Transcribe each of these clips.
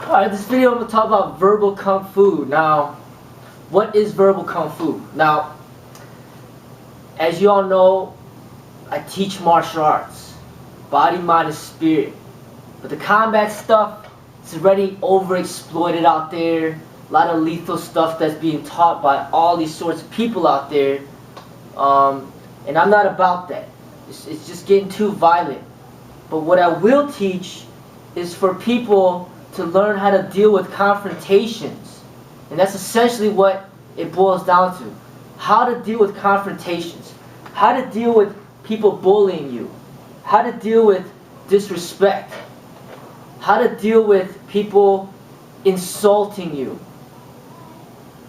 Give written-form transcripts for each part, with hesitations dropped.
Alright, this video I'm going to talk about verbal kung fu. Now, what is verbal kung fu? Now, as you all know, I teach martial arts. Body, mind, and spirit. But the combat stuff is already overexploited out there. A lot of lethal stuff that's being taught by all these sorts of people out there. And I'm not about that. It's just getting too violent. But what I will teach is for people to learn how to deal with confrontations. And that's essentially what it boils down to. How to deal with confrontations. How to deal with people bullying you. How to deal with disrespect. How to deal with people insulting you.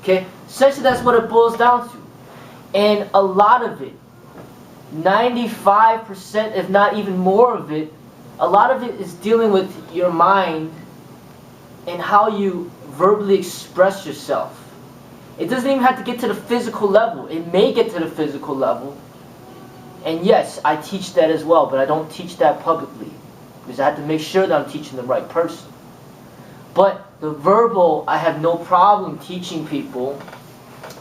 Okay? Essentially that's what it boils down to. And a lot of it, 95%, if not even more of it, a lot of it is dealing with your mind and how you verbally express yourself. It doesn't even have to get to the physical level. It may get to the physical level. And yes, I teach that as well, but I don't teach that publicly. Because I have to make sure that I'm teaching the right person. But the verbal, I have no problem teaching people.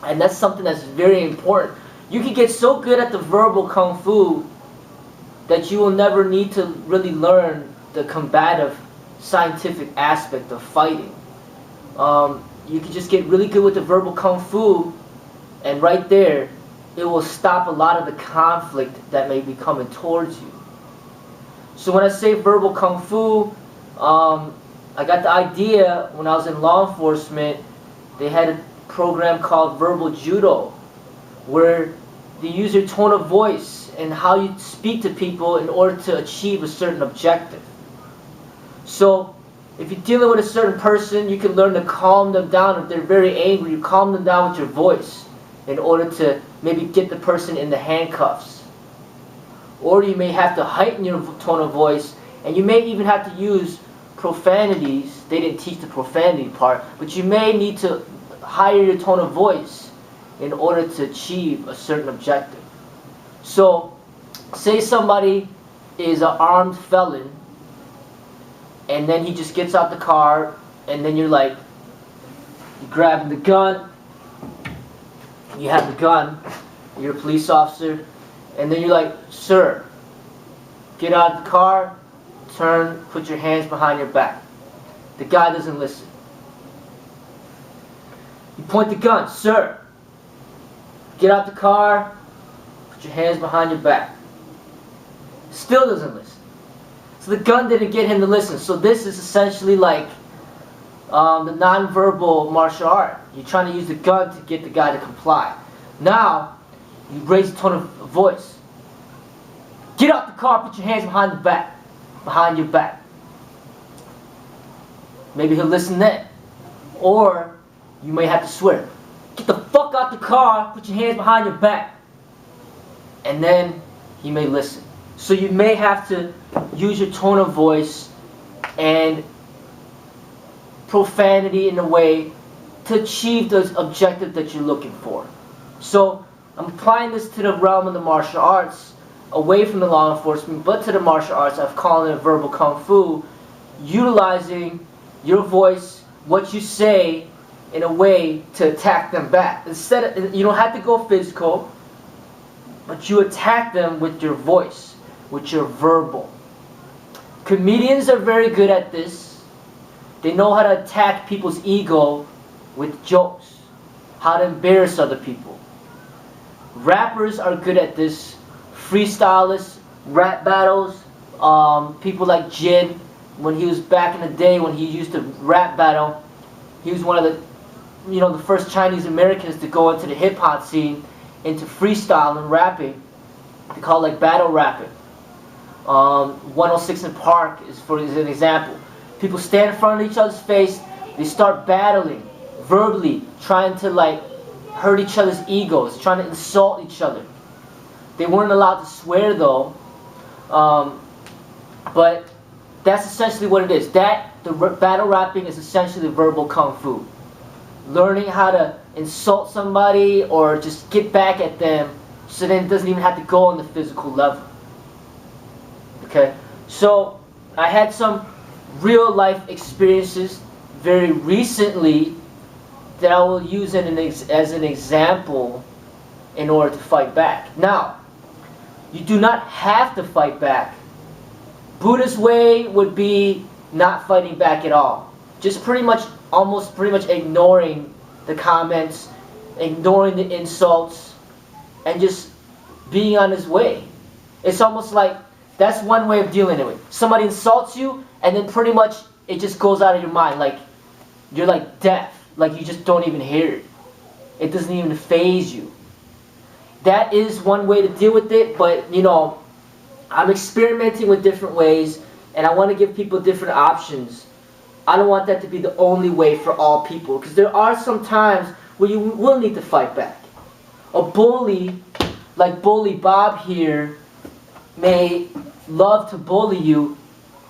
And that's something that's very important. You can get so good at the verbal kung fu that you will never need to really learn the combative scientific aspect of fighting. You can just get really good with the verbal kung fu, and right there it will stop a lot of the conflict that may be coming towards you. So when I say verbal kung fu, I got the idea when I was in law enforcement. They had a program called verbal judo, where they use your tone of voice and how you speak to people in order to achieve a certain objective. So if you're dealing with a certain person, you can learn to calm them down. If they're very angry, you calm them down with your voice in order to maybe get the person in the handcuffs. Or you may have to heighten your tone of voice, and you may even have to use profanities. They didn't teach the profanity part, but you may need to higher your tone of voice in order to achieve a certain objective. So, say somebody is an armed felon, and then he just gets out the car, and then you're like, you're grabbing the gun, you have the gun, you're a police officer, and then you're like, sir, get out of the car, turn, put your hands behind your back. The guy doesn't listen. You point the gun, sir, get out the car, put your hands behind your back. Still doesn't listen. So the gun didn't get him to listen. So this is essentially like the non-verbal martial art. You're trying to use the gun to get the guy to comply. Now, you raise the tone of voice. Get out the car, put your hands behind the back. Behind your back. Maybe he'll listen then. Or you may have to swear. Get the fuck out the car, put your hands behind your back. And then he may listen. So you may have to use your tone of voice and profanity in a way to achieve the objective that you're looking for. So I'm applying this to the realm of the martial arts, away from the law enforcement, but to the martial arts. I've called it verbal kung fu, utilizing your voice, what you say, in a way to attack them back. Instead of, you don't have to go physical, but you attack them with your voice, with your verbal. Comedians are very good at this. They know how to attack people's ego with jokes, how to embarrass other people. Rappers are good at this. Freestylists, rap battles, people like Jid, when he was back in the day when he used to rap battle, he was one of the first Chinese Americans to go into the hip hop scene, into freestyle and rapping. They call it like battle rapping. 106 in Park is an example. People stand in front of each other's face, they start battling, verbally, trying to like hurt each other's egos, trying to insult each other. They weren't allowed to swear though, but that's essentially what it is. The battle rapping is essentially verbal kung fu. Learning how to insult somebody or just get back at them so then it doesn't even have to go on the physical level. Okay, so I had some real life experiences very recently that I will use as an example in order to fight back. Now, you do not have to fight back. Buddha's way would be not fighting back at all. Just almost pretty much ignoring the comments, ignoring the insults, and just being on his way. It's almost like that's one way of dealing with it. Somebody insults you, and then pretty much it just goes out of your mind. Like, you're like deaf. Like, you just don't even hear it. It doesn't even faze you. That is one way to deal with it, but, you know, I'm experimenting with different ways, and I want to give people different options. I don't want that to be the only way for all people, because there are some times where you will need to fight back. A bully, like Bully Bob here, may love to bully you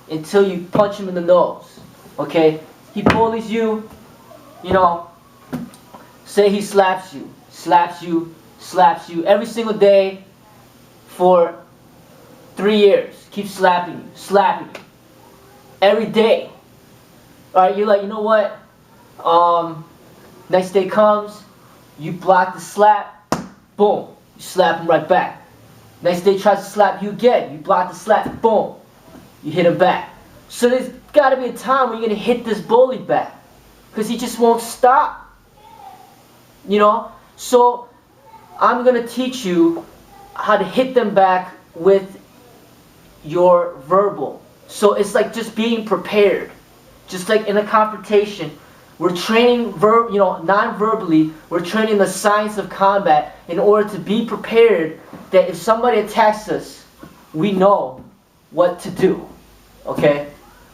until you punch him in the nose. Okay? He bullies you, you know, say he slaps you, every single day for 3 years. Keeps slapping you, every day. Alright, you're like, you know what? Next day comes, you block the slap, boom, you slap him right back. Next day tries to slap you again, you block the slap, boom, you hit him back. So there's got to be a time where you're going to hit this bully back, because he just won't stop. You know? So I'm going to teach you how to hit them back with your verbal. So it's like just being prepared. Just like in a confrontation, we're training non-verbally, we're training the science of combat in order to be prepared that if somebody attacks us, we know what to do. Okay?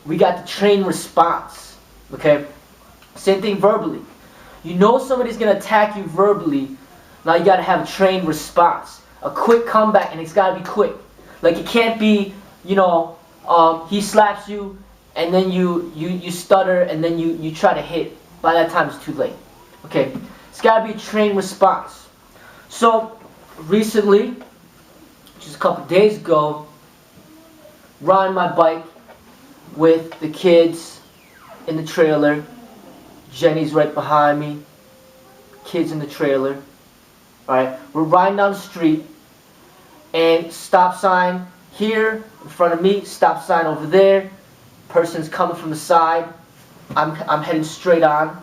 We got the trained response. Okay? Same thing verbally. You know somebody's going to attack you verbally, now you got to have a trained response. A quick comeback, and it's got to be quick. Like, it can't be, you know, he slaps you, and then you stutter, and then you try to hit. By that time, it's too late. Okay? It's got to be a trained response. So, recently, just a couple days ago, riding my bike with the kids in the trailer. Jenny's right behind me. Kids in the trailer. Alright? We're riding down the street, and stop sign here in front of me, stop sign over there. Person's coming from the side. I'm heading straight on.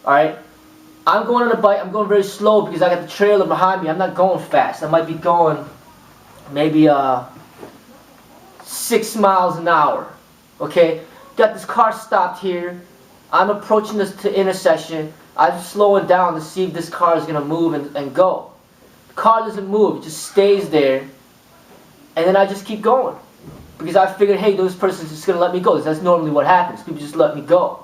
Alright? I'm going on a bike. I'm going very slow because I got the trailer behind me. I'm not going fast. I might be going maybe 6 miles an hour. Okay? Got this car stopped here. I'm approaching this intersection. I'm slowing down to see if this car is going to move and go. The car doesn't move. It just stays there. And then I just keep going. Because I figured, hey, this person's just going to let me go. That's normally what happens. People just let me go.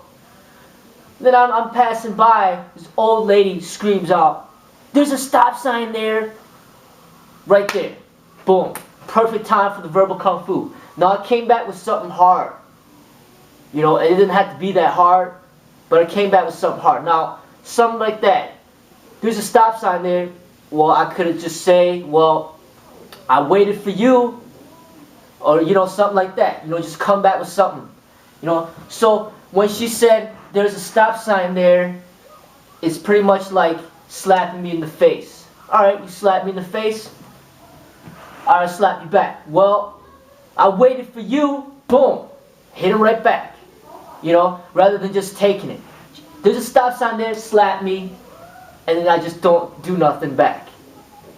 Then I'm passing by. This old lady screams out, "There's a stop sign there." Right there. Boom. Perfect time for the verbal kung fu. Now I came back with something hard. You know, it didn't have to be that hard, but I came back with something hard. Now, something like that. There's a stop sign there. Well, I could have just say, well, I waited for you. Or, you know, something like that. You know, just come back with something. You know, so when she said, "There's a stop sign there," it's pretty much like slapping me in the face. Alright, you slap me in the face. Alright, slap you back. Well, I waited for you. Boom. Hit him right back. You know, rather than just taking it. There's a stop sign there, slap me, and then I just don't do nothing back.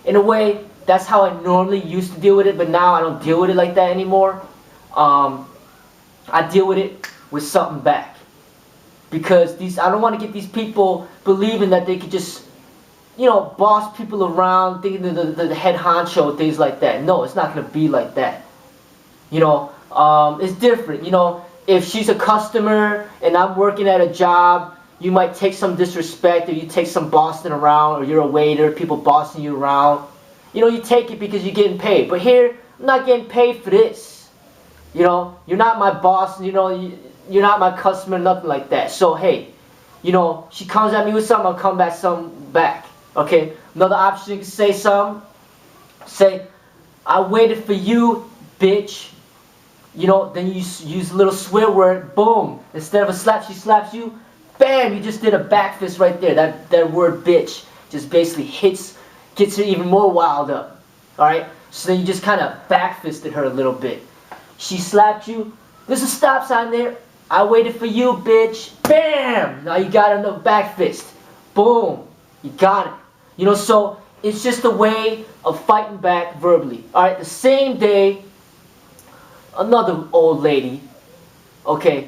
In a way, that's how I normally used to deal with it, but now I don't deal with it like that anymore. I deal with it with something back. Because I don't want to get these people believing that they could just, you know, boss people around, thinking the head honcho, things like that. No, it's not going to be like that. You know, it's different. You know, if she's a customer and I'm working at a job, you might take some disrespect, or you take some bossing around, or you're a waiter, people bossing you around. You know, you take it because you're getting paid. But here, I'm not getting paid for this. You know, you're not my boss, you know, you're not my customer, nothing like that. So, hey, you know, she comes at me with something, I'll come back something back. Okay? Another option, you can say something. Say, "I waited for you, bitch." You know, then you use a little swear word, boom. Instead of a slap, she slaps you, bam, you just did a back fist right there. That word bitch just basically gets her even more wild up. Alright? So then you just kind of back fisted her a little bit. She slapped you, there's a stop sign there. I waited for you, bitch. Bam! Now you got another back fist. Boom. You got it. You know, so it's just a way of fighting back verbally. Alright, the same day, another old lady, okay,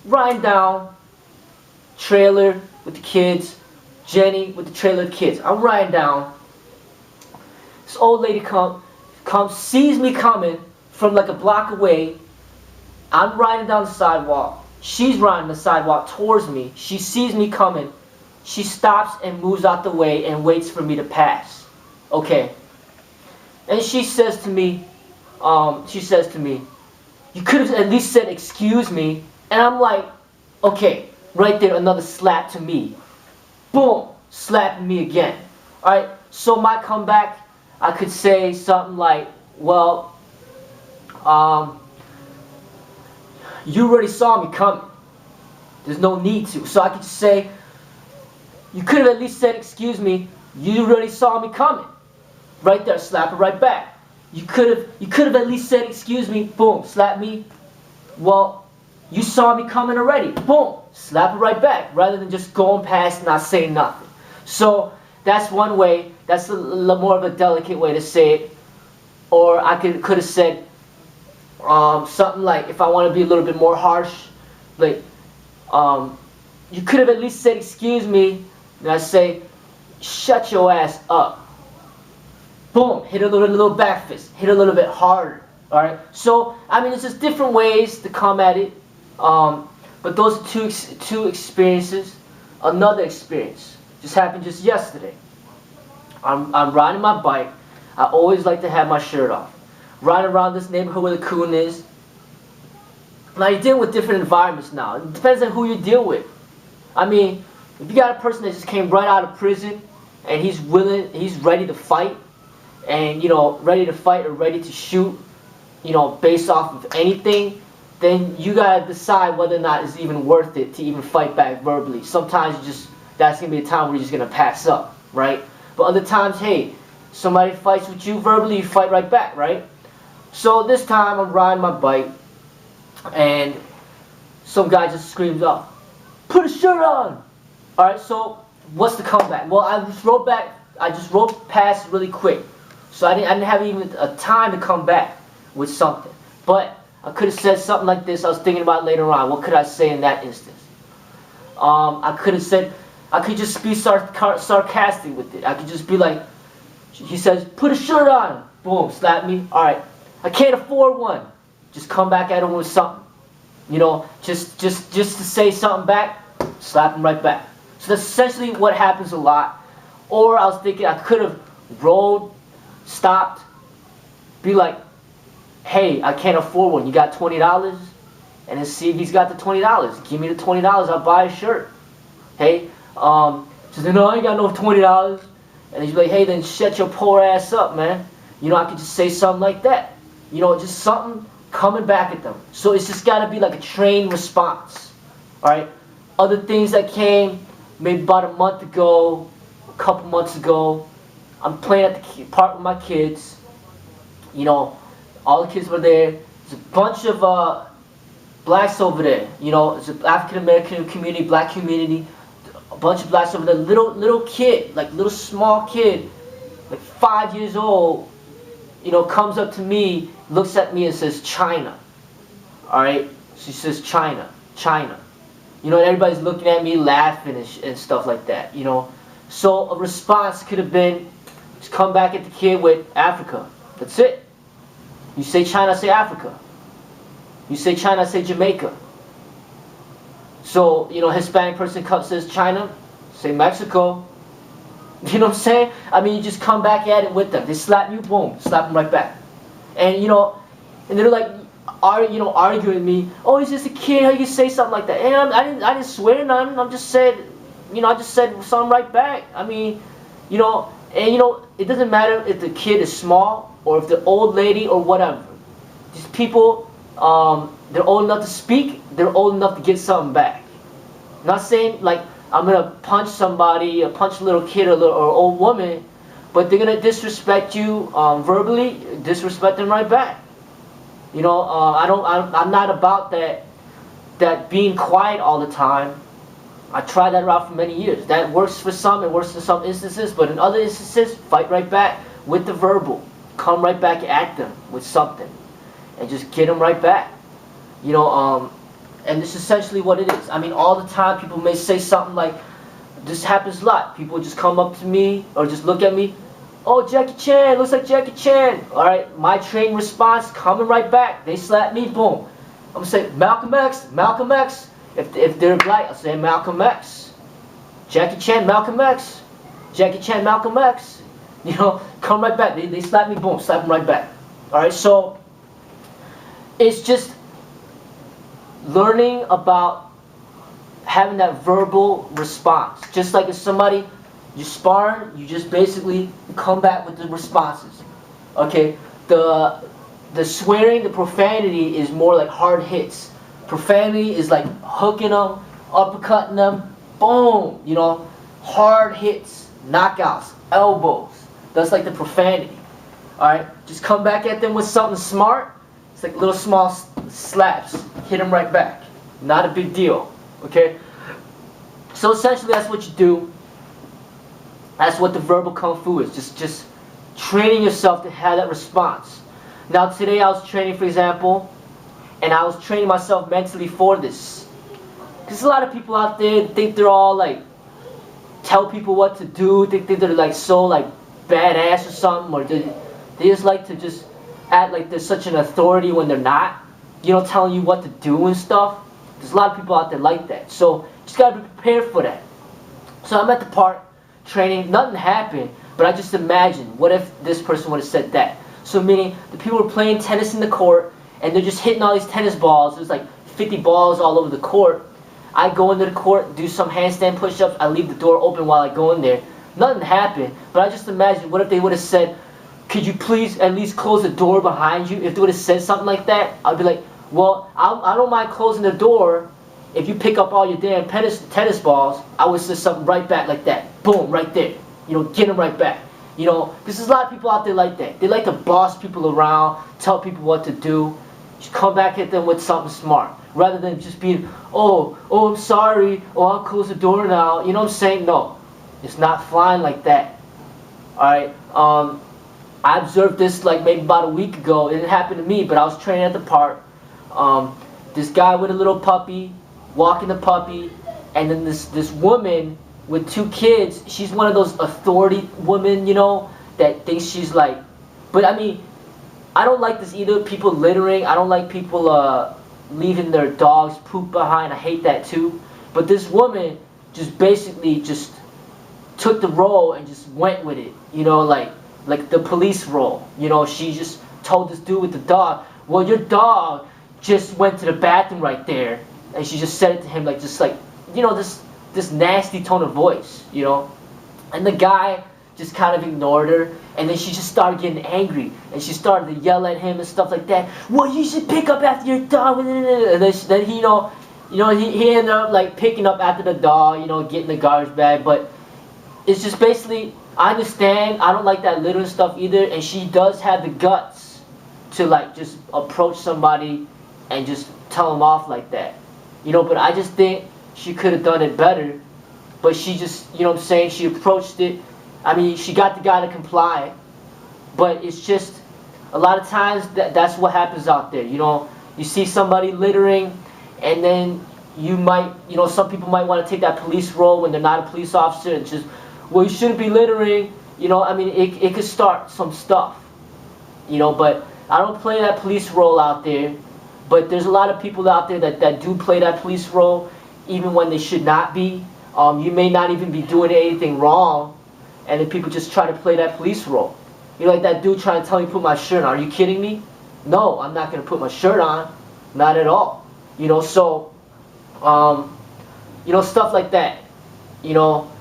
riding down, trailer with the kids, Jenny with the trailer with the kids. I'm riding down. This old lady comes, sees me coming from like a block away. I'm riding down the sidewalk. She's riding the sidewalk towards me. She sees me coming. She stops and moves out the way and waits for me to pass. Okay. And she says to me, you could have at least said excuse me. And I'm like, okay, right there, another slap to me. Boom, slapping me again. Alright, so my comeback, I could say something like, well, you already saw me coming. There's no need to. So I could just say, you could have at least said excuse me. You already saw me coming. Right there, slap it right back. You could have at least said excuse me. Boom, slap me. Well, you saw me coming already. Boom, slap it right back. Rather than just going past and not saying nothing. So that's one way. That's a little more of a delicate way to say it. Or I could have said something like, if I want to be a little bit more harsh, like, you could have at least said excuse me. And I say, shut your ass up. Boom, hit a little back fist, hit a little bit harder. All right. So I mean, it's just different ways to come at it. But those are two experiences. Another experience just happened just yesterday. I'm riding my bike. I always like to have my shirt off. Riding around this neighborhood where the coon is. Now you're dealing with different environments now. It depends on who you deal with. I mean, if you got a person that just came right out of prison and he's ready to fight, and you know, ready to fight or ready to shoot, you know, based off of anything, then you gotta decide whether or not it's even worth it to even fight back verbally. Sometimes that's gonna be a time where you're just gonna pass up, right? But other times, hey, somebody fights with you verbally, you fight right back, right? So this time I'm riding my bike, and some guy just screams out, "Put a shirt on!" All right, so what's the comeback? Well, I just rode past really quick, so I didn't have even a time to come back with something. But I could have said something like this. I was thinking about it later on. What could I say in that instance? I could just be sarcastic with it. I could just be like, he says, "Put a shirt on." Boom, slap me. All right, I can't afford one. Just come back at him with something. You know, just to say something back, slap him right back. So that's essentially what happens a lot. Or I was thinking I could have rolled, stopped, be like, "Hey, I can't afford one. You got $20? And then see if he's got the $20. Give me the $20. I'll buy a shirt. Hey, so then, no, I ain't got no $20. And he's like, "Hey, then shut your poor ass up, man." You know, I could just say something like that. You know, just something coming back at them. So it's just got to be like a trained response. All right. Other things that came maybe about a month ago, a couple months ago. I'm playing at the park with my kids. You know, all the kids were there. There's a bunch of blacks over there. You know, it's an African American community, black community. A bunch of blacks over there. Little kid, like little small kid, like 5 years old. You know, comes up to me, looks at me and says, "China." All right, she says, "China, China." You know, and everybody's looking at me, laughing and stuff like that. You know, so a response could have been, just come back at the kid with Africa. That's it. You say China, I say Africa. You say China, I say Jamaica. So, you know, Hispanic person says China, say Mexico. You know what I'm saying? I mean, you just come back at it with them. They slap you, boom, slap them right back. And, you know, and they're like, arguing with me. "Oh, he's just a kid. How you can say something like that?" And I didn't swear nothing. I just said something right back. I mean, you know, and you know, it doesn't matter if the kid is small or if the old lady or whatever. These people, they're old enough to speak, they're old enough to get something back. Not saying like I'm gonna punch somebody, or punch a little kid or old woman, but they're gonna disrespect you verbally, disrespect them right back. You know, I'm not about that being quiet all the time. I tried that route for many years. That works for some, it works in some instances, but in other instances, fight right back with the verbal. Come right back at them with something, and just get them right back. You know, and this is essentially what it is. I mean, all the time people may say something like, this happens a lot. People just come up to me or just look at me. Oh, Jackie Chan, looks like Jackie Chan. All right, my trained response, coming right back. They slap me, boom. I'm gonna say Malcolm X, Malcolm X. If they're black, I'll say Malcolm X. Jackie Chan, Malcolm X. Jackie Chan, Malcolm X. You know, come right back. They slap me, boom, slap them right back. All right, so it's just learning about having that verbal response. Just like if somebody, you spar, you just basically come back with the responses. Okay, the swearing, the profanity is more like hard hits. Profanity is like hooking them, uppercutting them, boom, you know, hard hits, knockouts, elbows. That's like the profanity. Alright, just come back at them with something smart. It's like little small slaps. Hit them right back. Not a big deal. Okay? So essentially that's what you do. That's what the verbal kung fu is. Just training yourself to have that response. Now today I was training, for example, and I was training myself mentally for this. Because a lot of people out there think they're all like, tell people what to do, think they're like so like badass or something, or they just like to just act like they're such an authority when they're not, you know, telling you what to do and stuff. There's a lot of people out there like that. So just gotta be prepared for that. So I'm at the park training, nothing happened, but I just imagined, what if this person would have said that? So meaning the people were playing tennis in the court, and they're just hitting all these tennis balls. There's like 50 balls all over the court. I go into the court, do some handstand push-ups, I leave the door open while I go in there. Nothing happened, but I just imagined, what if they would have said, could you please at least close the door behind you? If they would have said something like that, I'd be like, well, I don't mind closing the door if you pick up all your damn tennis balls. I would say something right back like that. Boom, right there. You know, get them right back. You know, because there's a lot of people out there like that. They like to boss people around, tell people what to do. Just come back at them with something smart. Rather than just being, oh, I'm sorry, oh, I'll close the door now. You know what I'm saying? No, it's not flying like that. Alright, I observed this like maybe about a week ago. It didn't happen to me, but I was training at the park. This guy with a little puppy, walking the puppy, and then this woman with 2 kids. She's one of those authority women, you know, that thinks she's like, but I mean, I don't like this either, people littering. I don't like people leaving their dogs poop behind. I hate that too. But this woman just basically just took the role and just went with it, you know, like the police role. You know, she just told this dude with the dog, well, your dog just went to the bathroom right there, and she just said it to him like, just like, you know, this nasty tone of voice, you know. And the guy just kind of ignored her, and then she just started getting angry, and she started to yell at him and stuff like that. Well, you should pick up after your dog, and then he, he ended up like picking up after the dog, you know, getting the garbage bag. But it's just basically, I understand, I don't like that littering stuff either, and she does have the guts to like just approach somebody and just tell them off like that, you know. But I just think she could have done it better. But she just, you know what I'm saying, she approached it. I mean, she got the guy to comply, but it's just a lot of times that's what happens out there. You know, you see somebody littering, and then you might, you know, some people might want to take that police role when they're not a police officer and just, well, you shouldn't be littering. You know, I mean, it could start some stuff, you know. But I don't play that police role out there. But there's a lot of people out there that do play that police role, even when they should not be. You may not even be doing anything wrong, and then people just try to play that police role. You know, like that dude trying to tell me to put my shirt on. Are you kidding me? No, I'm not going to put my shirt on. Not at all. You know, so, you know, stuff like that. You know,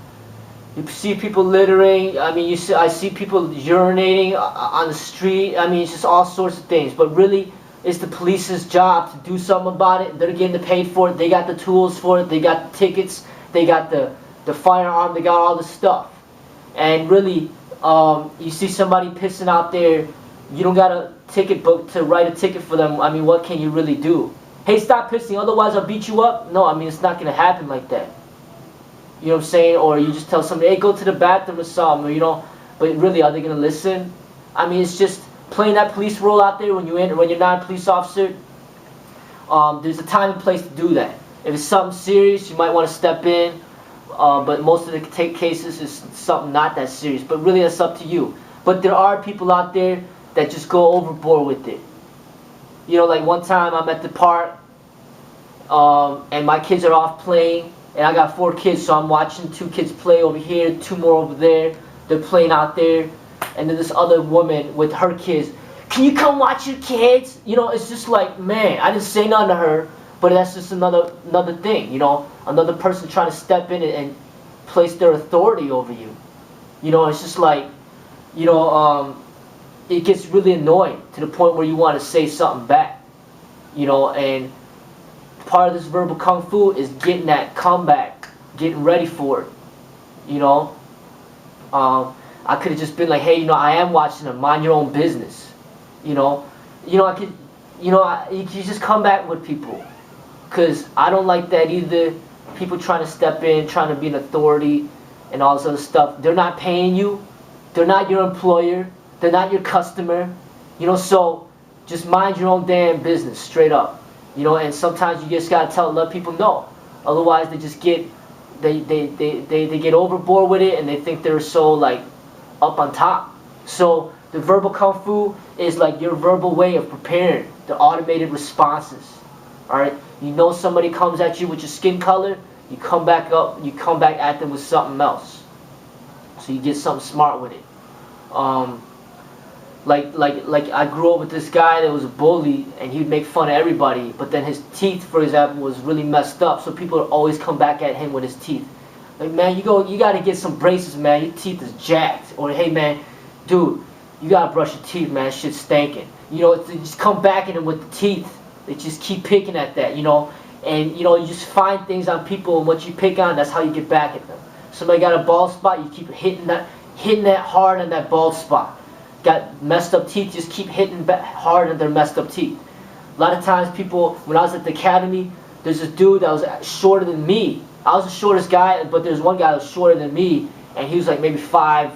you see people littering. I mean, I see people urinating on the street. I mean, it's just all sorts of things. But really, it's the police's job to do something about it. They're getting paid for it. They got the tools for it. They got the tickets. They got the firearm. They got all the stuff. And really, you see somebody pissing out there, you don't got a ticket book to write a ticket for them. I mean, what can you really do? Hey, stop pissing, otherwise I'll beat you up. No, I mean, it's not going to happen like that. You know what I'm saying? Or you just tell somebody, hey, go to the bathroom or something, or, you know. But really, are they going to listen? I mean, it's just playing that police role out there when you're not a police officer. There's a time and place to do that. If it's something serious, you might want to step in. But most of the cases is something not that serious. But really, that's up to you. But there are people out there that just go overboard with it. You know, like one time I'm at the park, and my kids are off playing, and I got 4 kids, so I'm watching 2 kids play over here, 2 more over there. They're playing out there, and then this other woman with her kids, can you come watch your kids? You know, it's just like, man, I didn't say nothing to her, but that's just another thing, you know, another person trying to step in and place their authority over you. You know, it's just like, you know, it gets really annoying to the point where you want to say something back. You know, and part of this verbal kung fu is getting that comeback, getting ready for it. You know, I could have just been like, hey, you know, I am watching them. Mind your own business. You know, I could, you know, you just come back with people, because I don't like that either. People trying to step in, trying to be an authority, and all this other stuff. They're not paying you. They're not your employer. They're not your customer. You know, so just mind your own damn business, straight up. You know, and sometimes you just gotta let people know. Otherwise, they just get they get overboard with it, and they think they're so like up on top. So the verbal kung fu is like your verbal way of preparing the automated responses. All right, you know somebody comes at you with your skin color, you come back up, you come back at them with something else. So you get something smart with it. Like I grew up with this guy that was a bully, and he'd make fun of everybody, but then his teeth, for example, was really messed up, so people would always come back at him with his teeth. Like, man, you gotta get some braces, man, your teeth is jacked. Or, hey, man, dude, you gotta brush your teeth, man, shit's stinking. You know, they just come back at him with the teeth. They just keep picking at that, you know. And, you know, you just find things on people, and what you pick on, that's how you get back at them. Somebody got a bald spot, you keep hitting that hard on that bald spot. Got messed up teeth, just keep hitting hard on their messed up teeth. A lot of times people, when I was at the academy, there's this dude that was shorter than me. I was the shortest guy, but there's one guy that was shorter than me, and he was like maybe 5'2"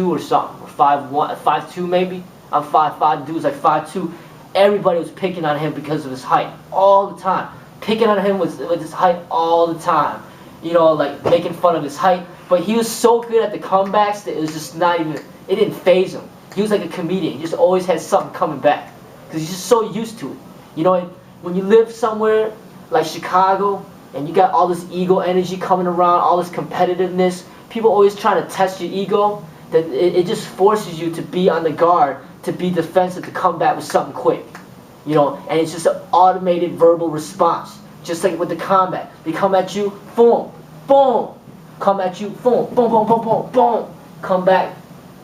or something, or 5'1", 5'2" maybe. I'm 5'5", the dude's like 5'2". Everybody was picking on him because of his height, all the time. Picking on him with his height all the time. You know, like making fun of his height. But he was so good at the comebacks that it was just not even, it didn't faze him. He was like a comedian. He just always had something coming back, because he's just so used to it. You know, when you live somewhere like Chicago, and you got all this ego energy coming around, all this competitiveness, people always trying to test your ego, that it just forces you to be on the guard, to be defensive, to come back with something quick. You know, and it's just an automated verbal response. Just like with the combat. They come at you, boom, boom. Come at you, boom, boom, boom, boom, boom, boom. Come back,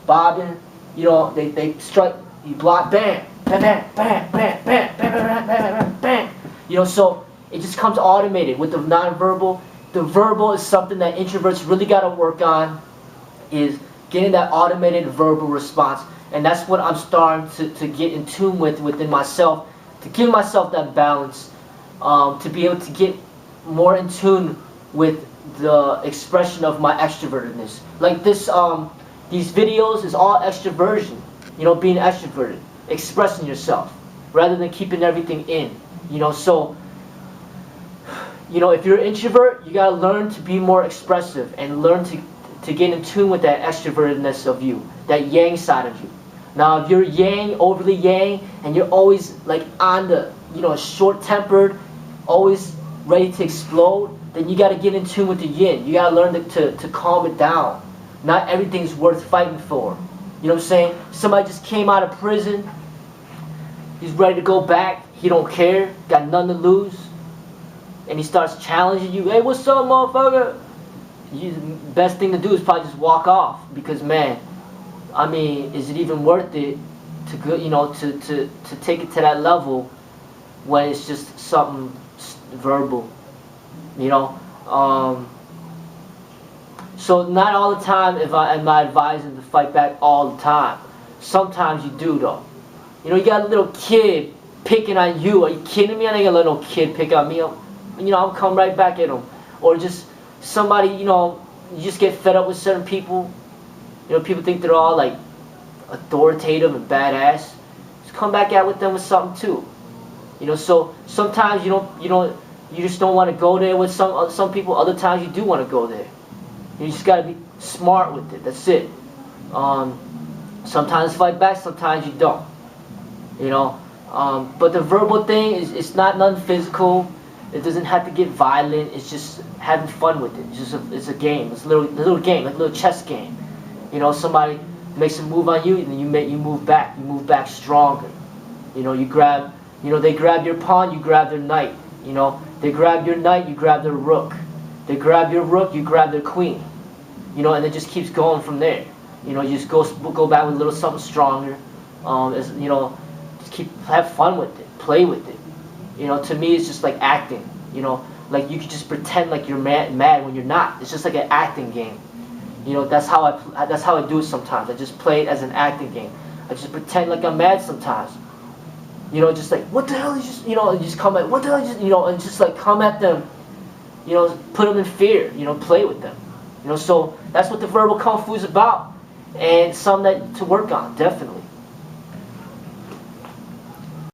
bobbing. You know, they strike, you block, bam, bam, bam, bam, bam, bam, bam, bam, bam, bam, bam. You know, so it just comes automated. With the nonverbal, the verbal is something that introverts really got to work on, is getting that automated verbal response. And that's what I'm starting to get in tune with within myself, to give myself that balance, to be able to get more in tune with the expression of my extrovertedness. Like this, these videos is all extroversion. You know, being extroverted, expressing yourself, rather than keeping everything in. You know, so, you know, if you're an introvert, you gotta learn to be more expressive and learn to get in tune with that extrovertedness of you, that yang side of you. Now, if you're yang, overly yang, and you're always like on the, you know, short-tempered, always ready to explode, then you got to get in tune with the yin. You got to learn to calm it down. Not everything's worth fighting for. You know what I'm saying? Somebody just came out of prison. He's ready to go back. He don't care. Got nothing to lose. And he starts challenging you. Hey, what's up, motherfucker? The best thing to do is probably just walk off. Because, man, I mean, is it even worth it to go, to take it to that level when it's just something verbal, you know. So not all the time am I advising to fight back all the time. Sometimes you do though. You got a little kid picking on you. Are you kidding me? I ain't gonna let no kid pick on me. I'm come right back at him. Or just somebody, you just get fed up with certain people. People think they're all like authoritative and badass. Just come back out with them with something too. So sometimes you just don't want to go there with some people. Other times you do want to go there. You just gotta be smart with it. That's it. Sometimes fight back, sometimes you don't. But the verbal thing it's not nothing physical. It doesn't have to get violent. It's just having fun with it. It's a game. It's a little game, like a little chess game. Somebody makes a move on you, and then you move back. You move back stronger. You grab. They grab your pawn, you grab their knight. They grab your knight, you grab their rook. They grab your rook, you grab their queen. And it just keeps going from there. You just go back with a little something stronger. Just have fun with it, play with it. To me, it's just like acting. Like you could just pretend like you're mad when you're not. It's just like an acting game. That's how I do it sometimes. I just play it as an acting game. I just pretend like I'm mad sometimes. Just like what the hell is just just come at what the hell is just and just like come at them. Put them in fear. Play with them. So that's what the verbal kung fu is about, and something to work on, definitely.